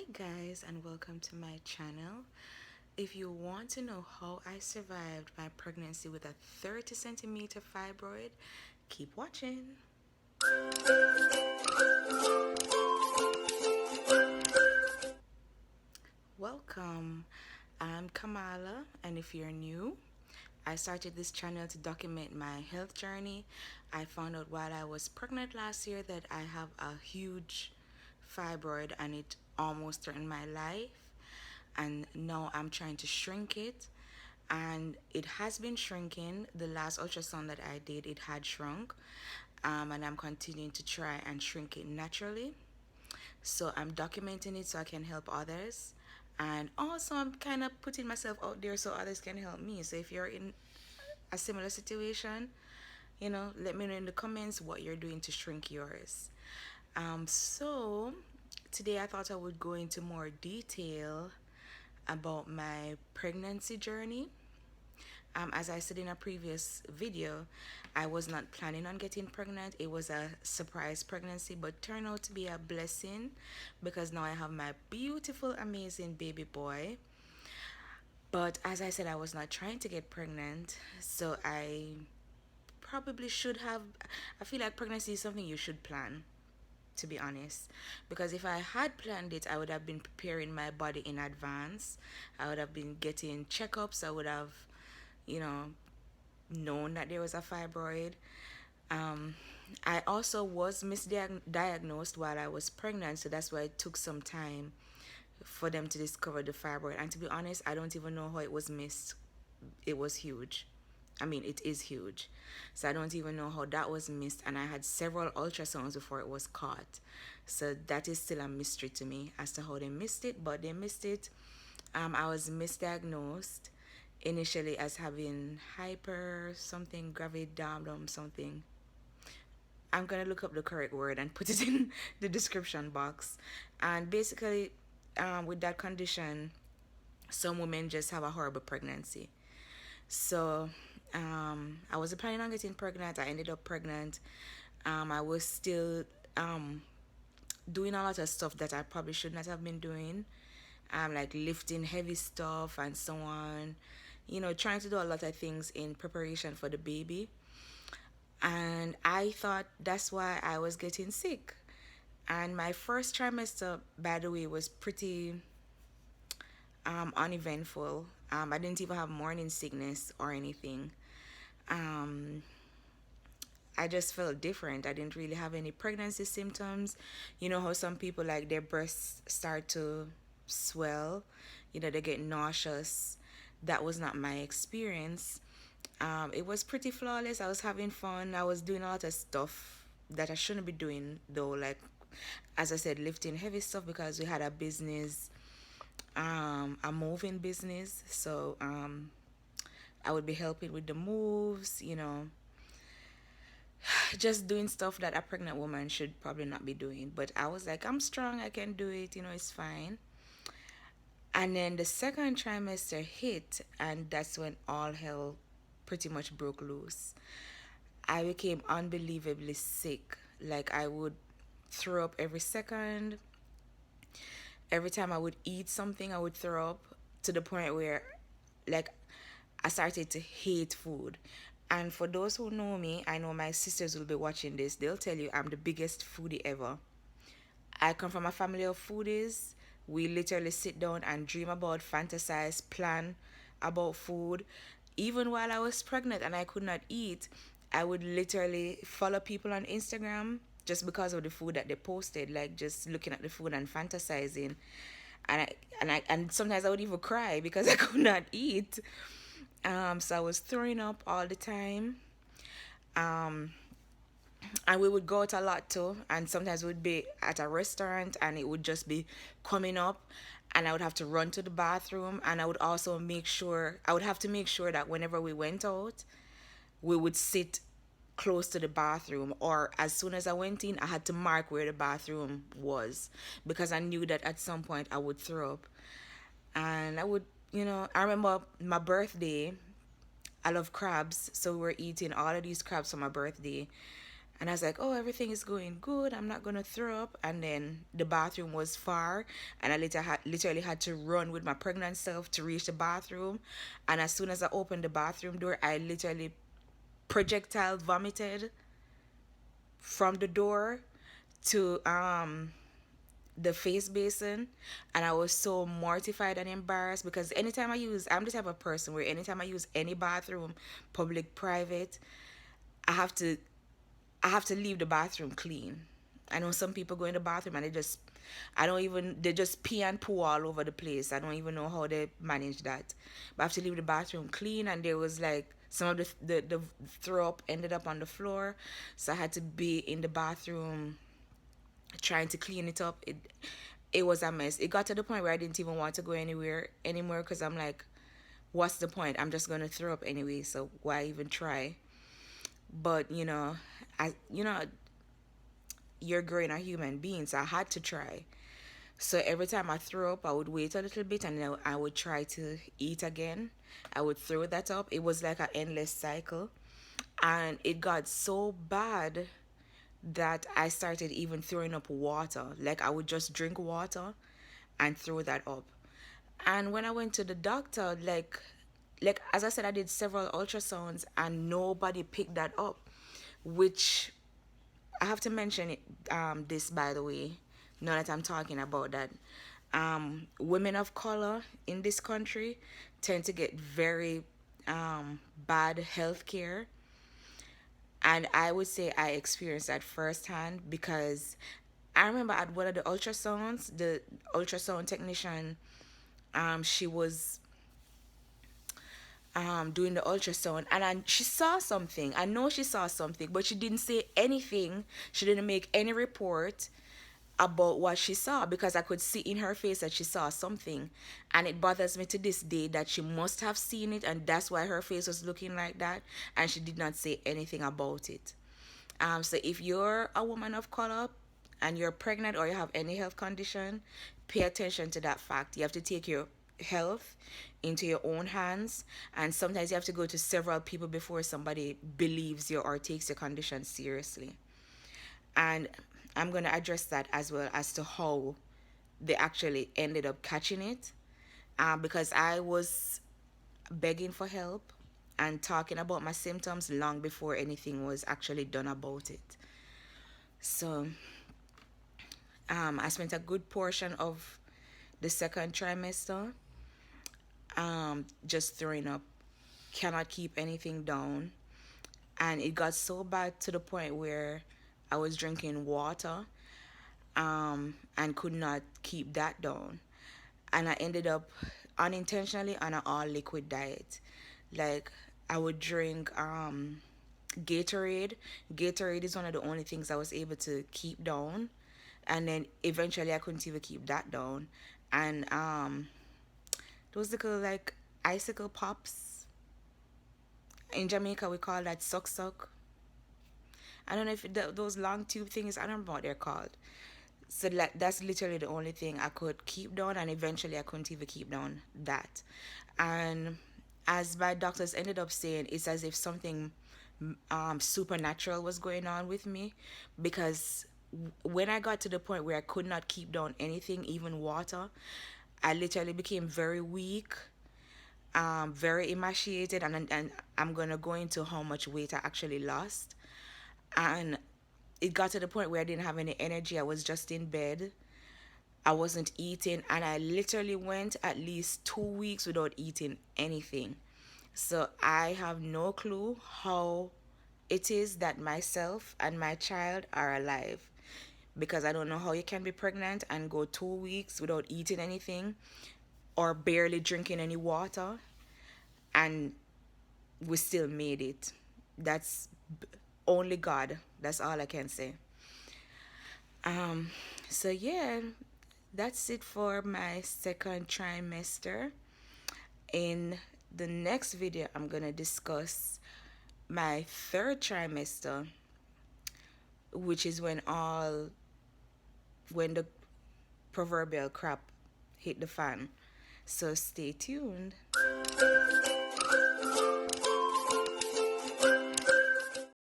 Hi guys, and welcome to my channel. If you want to know how I survived my pregnancy with a 30 centimeter fibroid, keep watching. Welcome. I'm Kamala, and if you're new, I started this channel to document my health journey. I found out while I was pregnant last year that I have a huge fibroid and it almost threatened my life. And now I'm trying to shrink it, and it has been shrinking. The last ultrasound that I did, it had shrunk, and I'm continuing to try and shrink it naturally. So I'm documenting it so I can help others, and also I'm kind of putting myself out there so others can help me. So if you're in a similar situation, let me know in the comments what you're doing to shrink yours. So today I thought I would go into more detail about my pregnancy journey. As I said in a previous video, I was not planning on getting pregnant. It was a surprise pregnancy, but turned out to be a blessing because now I have my beautiful, amazing baby boy. But as I said, I was not trying to get pregnant, so I probably should have. I feel like pregnancy is something you should plan, to be honest, because if I had planned it, I would have been preparing my body in advance. I would have been getting checkups. I would have, you know, known that there was a fibroid. Um, I also was misdiagnosed while I was pregnant, so that's why it took some time for them to discover the fibroid. And to be honest, I don't even know how it was missed. It was huge. I mean, it is huge. So I don't even know how that was missed. And I had several ultrasounds before it was caught. So that is still a mystery to me as to how they missed it, but they missed it. I was misdiagnosed initially as having hyper something gravidarum something. I'm gonna look up the correct word and put it in the description box. And basically, with that condition, some women just have a horrible pregnancy. So I wasn't planning on getting pregnant. I ended up pregnant. I was still doing a lot of stuff that I probably should not have been doing. Like lifting heavy stuff and so on. Trying to do a lot of things in preparation for the baby. And I thought that's why I was getting sick. And my first trimester, by the way, was pretty uneventful. I didn't even have morning sickness or anything. Um, I just felt different. I didn't really have any pregnancy symptoms. You know how some people, like, their breasts start to swell, they get nauseous. That was not my experience. It was pretty flawless. I was having fun. I was doing a lot of stuff that I shouldn't be doing, though, like, as I said, lifting heavy stuff because we had a business, a moving business. So I would be helping with the moves, just doing stuff that a pregnant woman should probably not be doing. But I was like, I'm strong, I can do it, it's fine. And then the second trimester hit, and that's when all hell pretty much broke loose. I became unbelievably sick. Like, I would throw up every second. Every time I would eat something, I would throw up, to the point where, like, I started to hate food. And for those who know me, I know my sisters will be watching this. They'll tell you I'm the biggest foodie ever. I come from a family of foodies. We literally sit down and dream about, fantasize, plan about food. Even while I was pregnant and I could not eat, I would literally follow people on Instagram just because of the food that they posted, like just looking at the food and fantasizing. And sometimes I would even cry because I could not eat. So I was throwing up all the time. Um, and we would go out a lot too, and sometimes we'd be at a restaurant and it would just be coming up, and I would have to run to the bathroom. And I would have to make sure that whenever we went out, we would sit close to the bathroom, or as soon as I went in, I had to mark where the bathroom was, because I knew that at some point I would throw up. And I remember my birthday. I love crabs, so we were eating all of these crabs for my birthday. And I was like, oh, everything is going good. I'm not going to throw up. And then the bathroom was far. And I literally had to run with my pregnant self to reach the bathroom. And as soon as I opened the bathroom door, I literally projectile vomited from the door to the face basin. And I was so mortified and embarrassed because I'm the type of person where anytime I use any bathroom, public, private, I have to I have to leave the bathroom clean. I know some people go in the bathroom and they just pee and poo all over the place. I don't even know how they manage that. But I have to leave the bathroom clean, and there was like some of the throw up ended up on the floor. So I had to be in the bathroom trying to clean it up. It was a mess. It got to the point where I didn't even want to go anywhere anymore because I'm like, what's the point? I'm just gonna throw up anyway, so why even try? But you're growing a human being, so I had to try. So every time I threw up, I would wait a little bit and then I would try to eat again. I would throw that up. It was like an endless cycle. And it got so bad that I started even throwing up water. Like I would just drink water and throw that up. And when I went to the doctor, like as I said, I did several ultrasounds and nobody picked that up, which I have to mention this, by the way, now that I'm talking about that. Women of color in this country tend to get very bad health care. And I would say I experienced that firsthand because I remember at one of the ultrasound technician, she was doing the ultrasound, and she saw something. I know she saw something, but she didn't say anything. She didn't make any report about what she saw because I could see in her face that she saw something. And it bothers me to this day that she must have seen it, and that's why her face was looking like that, and she did not say anything about it. So if you're a woman of color and you're pregnant or you have any health condition, pay attention to that fact. You have to take your health into your own hands, and sometimes you have to go to several people before somebody believes you or takes your condition seriously. And I'm going to address that as well as to how they actually ended up catching it, because I was begging for help and talking about my symptoms long before anything was actually done about it. So I spent a good portion of the second trimester just throwing up, cannot keep anything down. And it got so bad to the point where I was drinking water and could not keep that down. And I ended up unintentionally on an all liquid diet. Like I would drink Gatorade. Gatorade is one of the only things I was able to keep down. And then eventually I couldn't even keep that down. And those little like icicle pops. In Jamaica we call that suck suck. I don't know if those long tube things, I don't know what they're called. So that's literally the only thing I could keep down, and eventually I couldn't even keep down that. And as my doctors ended up saying, it's as if something supernatural was going on with me, because when I got to the point where I could not keep down anything, even water, I literally became very weak, very emaciated, and I'm gonna go into how much weight I actually lost. And it got to the point where I didn't have any energy. I was just in bed. I wasn't eating, and I literally went at least 2 weeks without eating anything. So I have no clue how it is that myself and my child are alive, because I don't know how you can be pregnant and go 2 weeks without eating anything or barely drinking any water, and we still made it. That's only God. That's all I can say. So yeah, that's it for my second trimester. In the next video, I'm gonna discuss my third trimester, which is when the proverbial crap hit the fan. So stay tuned.